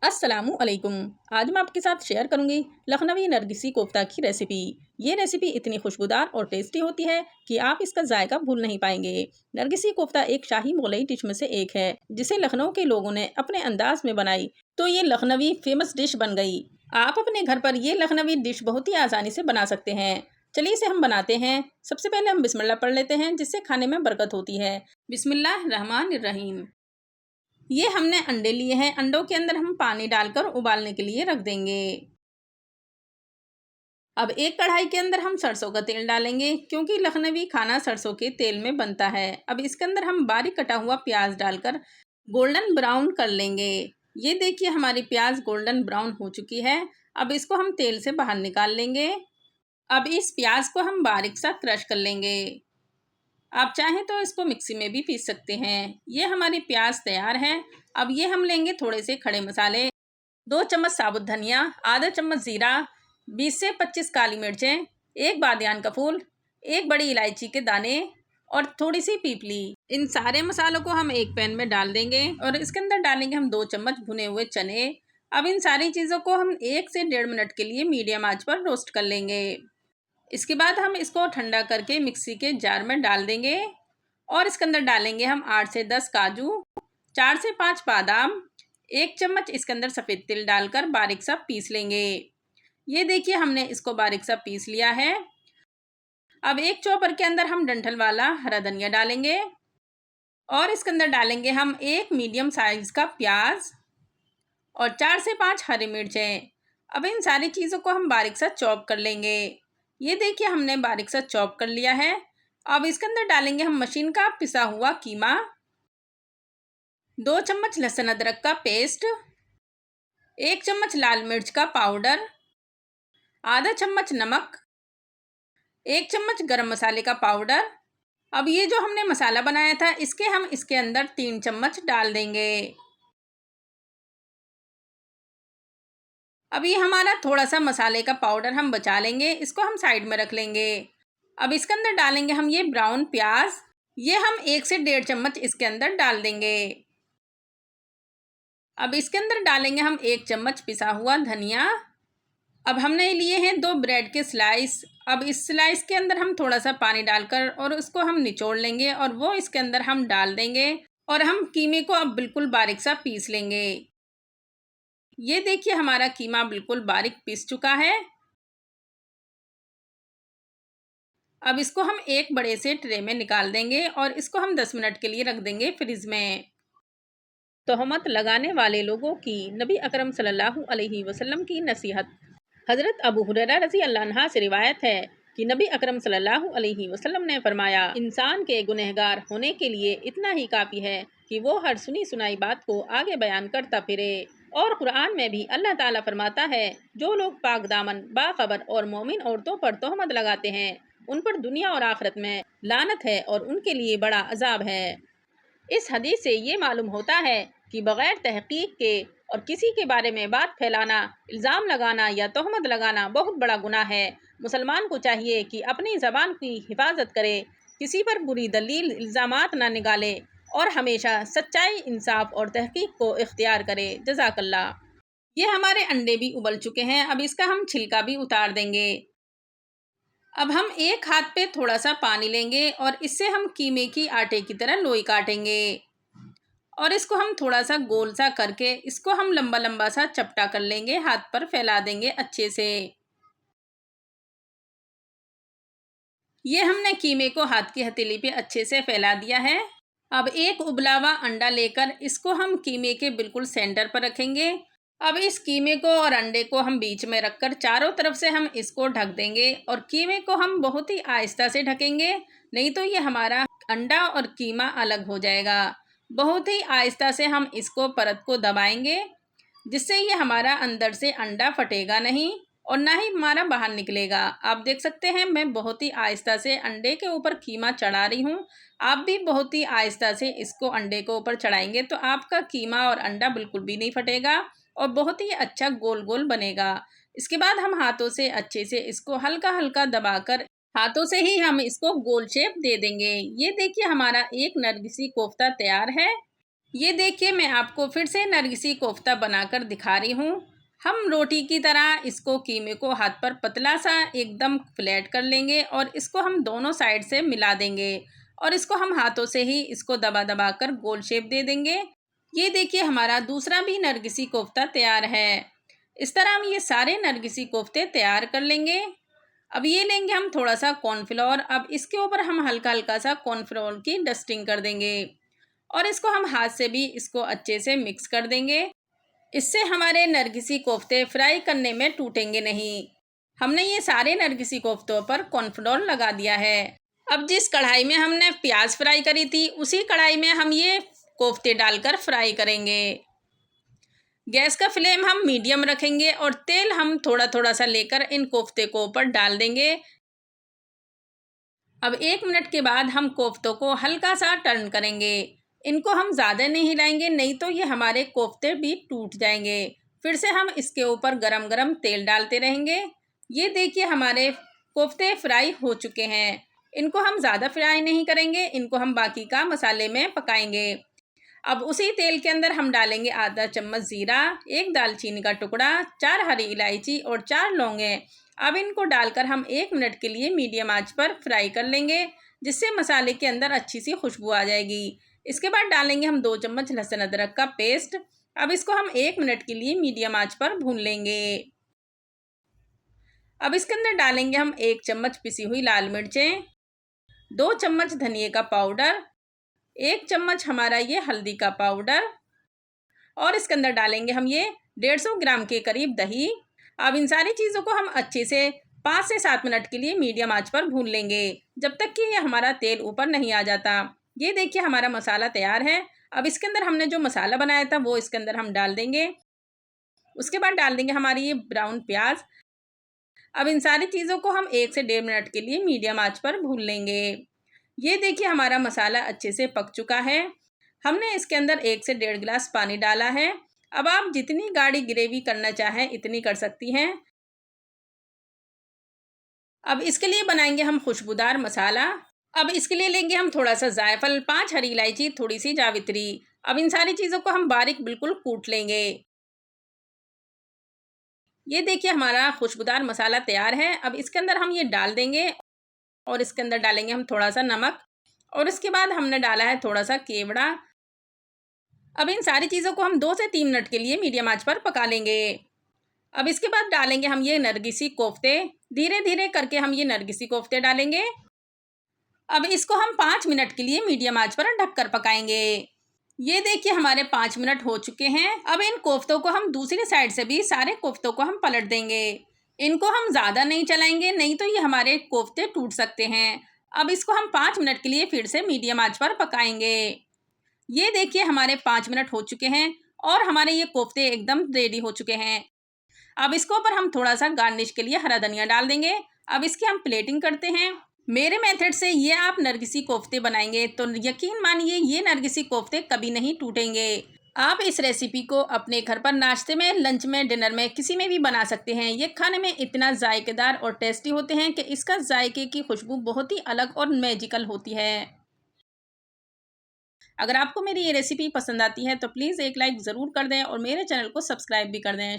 अस्सलामुअलैकुम। आज मैं आपके साथ शेयर करूंगी लखनवी नरगिसी कोफ्ता की रेसिपी। ये रेसिपी इतनी खुशबूदार और टेस्टी होती है कि आप इसका जायका भूल नहीं पाएंगे। नरगिसी कोफ्ता एक शाही मुगलई डिश में से एक है जिसे लखनऊ के लोगों ने अपने अंदाज में बनाई तो ये लखनवी फेमस डिश बन गई। आप अपने घर पर ये लखनवी डिश बहुत ही आसानी से बना सकते हैं। चलिए इसे हम बनाते हैं। सबसे पहले हम बिस्मिल्लाह पढ़ लेते हैं जिससे खाने में बरकत होती है। बिस्मिल्लाह रहमान रहीम। ये हमने अंडे लिए हैं। अंडों के अंदर हम पानी डालकर उबालने के लिए रख देंगे। अब एक कढ़ाई के अंदर हम सरसों का तेल डालेंगे क्योंकि लखनवी खाना सरसों के तेल में बनता है। अब इसके अंदर हम बारीक कटा हुआ प्याज डालकर गोल्डन ब्राउन कर लेंगे। ये देखिए हमारी प्याज गोल्डन ब्राउन हो चुकी है। अब इसको हम तेल से बाहर निकाल लेंगे। अब इस प्याज को हम बारीक सा क्रश कर लेंगे। आप चाहें तो इसको मिक्सी में भी पीस सकते हैं। ये हमारी प्याज तैयार है। अब ये हम लेंगे थोड़े से खड़े मसाले, 2 चम्मच साबुत धनिया, आधा चम्मच जीरा, 20 से 25 काली मिर्चें, एक बादियान का फूल, एक बड़ी इलायची के दाने और थोड़ी सी पीपली। इन सारे मसालों को हम एक पैन में डाल देंगे और इसके अंदर डालेंगे हम 2 चम्मच भुने हुए चने। अब इन सारी चीज़ों को हम 1 से 1.5 मिनट के लिए मीडियम आंच पर रोस्ट कर लेंगे। इसके बाद हम इसको ठंडा करके मिक्सी के जार में डाल देंगे और इसके अंदर डालेंगे हम 8 से 10 काजू, 4 से 5 बादाम, 1 चम्मच इसके अंदर सफ़ेद तिल डालकर बारीक सा पीस लेंगे। ये देखिए हमने इसको बारीक सा पीस लिया है। अब एक चॉपर के अंदर हम डंठल वाला हरा धनिया डालेंगे और इसके अंदर डालेंगे हम एक मीडियम साइज का प्याज और 4 से 5 हरी मिर्चें। अब इन सारी चीज़ों को हम बारीक सा चॉप कर लेंगे। ये देखिए हमने बारीक सा चॉप कर लिया है। अब इसके अंदर डालेंगे हम मशीन का पिसा हुआ कीमा, 2 चम्मच लहसुन अदरक का पेस्ट, 1 चम्मच लाल मिर्च का पाउडर, आधा चम्मच नमक, 1 चम्मच गरम मसाले का पाउडर। अब ये जो हमने मसाला बनाया था हम इसके अंदर 3 चम्मच डाल देंगे। अब ये हमारा थोड़ा सा मसाले का पाउडर हम बचा लेंगे, इसको हम साइड में रख लेंगे। अब इसके अंदर डालेंगे हम ये ब्राउन प्याज। ये हम 1 से 1.5 चम्मच इसके अंदर डाल देंगे। अब इसके अंदर डालेंगे हम 1 चम्मच पिसा हुआ धनिया। अब हमने लिए हैं 2 ब्रेड के स्लाइस। अब इस स्लाइस के अंदर हम थोड़ा सा पानी डालकर और उसको हम निचोड़ लेंगे और वो इसके अंदर हम डाल देंगे और हम कीमे को अब बिल्कुल बारीक सा पीस लेंगे। ये देखिए हमारा कीमा बिल्कुल बारीक पीस चुका है। अब इसको हम एक बड़े से ट्रे में निकाल देंगे और इसको हम 10 मिनट के लिए रख देंगे फ्रिज में। तोहमत लगाने वाले लोगों की नबी अकरम सल्लल्लाहु अलैहि वसल्लम की नसीहत। हज़रत अबू हुरैरा रज़ी अल्लाह अन्हा से रिवायत है कि नबी अकरम सल्लल्लाहु अलैहि वसल्लम ने फरमाया, इंसान के गुनहगार होने के लिए इतना ही काफ़ी है कि वो हर सुनी सुनाई बात को आगे बयान करता फिरे। और कुरान में भी अल्लाह ताला फरमाता है, जो लोग पाक दामन बाखबर और मोमिन औरतों पर तोहमत लगाते हैं उन पर दुनिया और आखिरत में लानत है और उनके लिए बड़ा अजाब है। इस हदीस से ये मालूम होता है कि बग़ैर तहकीक के और किसी के बारे में बात फैलाना, इल्ज़ाम लगाना या तोहमत लगाना बहुत बड़ा गुनाह है। मुसलमान को चाहिए कि अपनी ज़बान की हिफाजत करे, किसी पर बुरी दलील इल्ज़ामात ना निकाले और हमेशा सच्चाई, इंसाफ और तहकीक को इख्तियार करे। जज़ाकल्लाह। ये हमारे अंडे भी उबल चुके हैं। अब इसका हम छिलका भी उतार देंगे। अब हम एक हाथ पे थोड़ा सा पानी लेंगे और इससे हम कीमे की आटे की तरह लोई काटेंगे और इसको हम थोड़ा सा गोल सा करके इसको हम लंबा लंबा सा चपटा कर लेंगे, हाथ पर फैला देंगे अच्छे से। ये हमने कीमे को हाथ की हथेली पे अच्छे से फैला दिया है। अब एक उबला हुआ अंडा लेकर इसको हम कीमे के बिल्कुल सेंटर पर रखेंगे। अब इस कीमे को और अंडे को हम बीच में रखकर चारों तरफ से हम इसको ढक देंगे और कीमे को हम बहुत ही आहिस्ता से ढकेंगे, नहीं तो ये हमारा अंडा और कीमा अलग हो जाएगा। बहुत ही आहिस्ता से हम इसको परत को दबाएंगे जिससे ये हमारा अंदर से अंडा फटेगा नहीं और ना ही हमारा बाहर निकलेगा। आप देख सकते हैं मैं बहुत ही आहिस्ता से अंडे के ऊपर कीमा चढ़ा रही हूँ। आप भी बहुत ही आहिस्ता से इसको अंडे को ऊपर चढ़ाएंगे तो आपका कीमा और अंडा बिल्कुल भी नहीं फटेगा और बहुत ही अच्छा गोल गोल बनेगा। इसके बाद हम हाथों से अच्छे से इसको हल्का हल्का दबाकर हाथों से ही हम इसको गोल शेप दे देंगे। ये देखिए हमारा एक नरगिसी कोफ्ता तैयार है। ये देखिए मैं आपको फिर से नरगिसी कोफ्ता बनाकर दिखा रही हूँ। हम रोटी की तरह इसको कीमे को हाथ पर पतला सा एकदम फ्लैट कर लेंगे और इसको हम दोनों साइड से मिला देंगे और इसको हम हाथों से ही इसको दबा दबा कर गोल शेप दे देंगे। ये देखिए हमारा दूसरा भी नरगिसी कोफ्ता तैयार है। इस तरह हम ये सारे नरगिसी कोफ्ते तैयार कर लेंगे। अब ये लेंगे हम थोड़ा सा कॉर्नफ्लोर। अब इसके ऊपर हम हल्का हल्का सा कॉर्नफ्लोर की डस्टिंग कर देंगे और इसको हम हाथ से भी इसको अच्छे से मिक्स कर देंगे। इससे हमारे नरगिसी कोफ्ते फ्राई करने में टूटेंगे नहीं। हमने ये सारे नरगिसी कोफ्तों पर कॉर्नफ्लोर लगा दिया है। अब जिस कढ़ाई में हमने प्याज फ्राई करी थी उसी कढ़ाई में हम ये कोफ्ते डालकर फ्राई करेंगे। गैस का फ्लेम हम मीडियम रखेंगे और तेल हम थोड़ा थोड़ा सा लेकर इन कोफ्ते को ऊपर डाल देंगे। अब 1 मिनट के बाद हम कोफ्तों को हल्का सा टर्न करेंगे। इनको हम ज़्यादा नहीं हिलाएंगे, नहीं तो ये हमारे कोफ्ते भी टूट जाएंगे। फिर से हम इसके ऊपर गरम गरम तेल डालते रहेंगे। ये देखिए हमारे कोफ्ते फ्राई हो चुके हैं। इनको हम ज़्यादा फ्राई नहीं करेंगे, इनको हम बाकी का मसाले में पकाएंगे। अब उसी तेल के अंदर हम डालेंगे आधा चम्मच ज़ीरा, 1 दालचीनी का टुकड़ा, 4 हरी इलायची और 4 लौंगे। अब इनको डालकर हम 1 मिनट के लिए मीडियम आंच पर फ्राई कर लेंगे, जिससे मसाले के अंदर अच्छी सी खुशबू आ जाएगी। इसके बाद डालेंगे हम 2 चम्मच लहसुन अदरक का पेस्ट। अब इसको हम 1 मिनट के लिए मीडियम आंच पर भून लेंगे। अब इसके अंदर डालेंगे हम 1 चम्मच पिसी हुई लाल मिर्चें, 2 चम्मच धनिए का पाउडर, 1 चम्मच हमारा ये हल्दी का पाउडर और इसके अंदर डालेंगे हम ये 150 ग्राम के करीब दही। अब इन सारी चीज़ों को हम अच्छे से 5 से 7 मिनट के लिए मीडियम आंच पर भून लेंगे, जब तक कि ये हमारा तेल ऊपर नहीं आ जाता। ये देखिए हमारा मसाला तैयार है। अब इसके अंदर हमने जो मसाला बनाया था वो इसके अंदर हम डाल देंगे। उसके बाद डाल देंगे हमारी ये ब्राउन प्याज। अब इन सारी चीज़ों को हम 1 से 1.5 मिनट के लिए मीडियम आंच पर भून लेंगे। ये देखिए हमारा मसाला अच्छे से पक चुका है। हमने इसके अंदर 1 से 1.5 गिलास पानी डाला है। अब आप जितनी गाढ़ी ग्रेवी करना चाहें इतनी कर सकती हैं। अब इसके लिए बनाएंगे हम खुशबूदार मसाला। अब इसके लिए लेंगे हम थोड़ा सा जायफल, 5 हरी इलायची, थोड़ी सी जावित्री। अब इन सारी चीज़ों को हम बारीक बिल्कुल कूट लेंगे। ये देखिए हमारा खुशबूदार मसाला तैयार है। अब इसके अंदर हम ये डाल देंगे और इसके अंदर डालेंगे हम थोड़ा सा नमक और इसके बाद हमने डाला है थोड़ा सा केवड़ा। अब इन सारी चीज़ों को हम 2 से 3 मिनट के लिए मीडियम आंच पर पका लेंगे। अब इसके बाद डालेंगे हम ये नरगिसी कोफ्ते। धीरे धीरे करके हम ये नरगिसी कोफ्ते डालेंगे। अब इसको हम 5 मिनट के लिए मीडियम आंच पर ढककर पकाएंगे। ये देखिए हमारे 5 मिनट हो चुके हैं। अब इन कोफ्तों को हम दूसरी साइड से भी सारे कोफ्तों को हम पलट देंगे। इनको हम ज़्यादा नहीं चलाएंगे, नहीं तो ये हमारे कोफ्ते टूट सकते हैं। अब इसको हम 5 मिनट के लिए फिर से मीडियम आंच पर पकाएंगे। ये देखिए हमारे 5 मिनट हो चुके हैं और हमारे ये कोफ्ते एकदम रेडी हो चुके हैं। अब इसके ऊपर हम थोड़ा सा गार्निश के लिए हरा धनिया डाल देंगे। अब इसकी हम प्लेटिंग करते हैं। मेरे मेथड से ये आप नरगिसी कोफ्ते बनाएंगे तो यकीन मानिए ये नरगिसी कोफ्ते कभी नहीं टूटेंगे। आप इस रेसिपी को अपने घर पर नाश्ते में, लंच में, डिनर में किसी में भी बना सकते हैं। ये खाने में इतना जायकेदार और टेस्टी होते हैं कि इसका जायके की खुशबू बहुत ही अलग और मैजिकल होती है। अगर आपको मेरी ये रेसिपी पसंद आती है तो प्लीज़ एक लाइक ज़रूर कर दें और मेरे चैनल को सब्सक्राइब भी कर दें।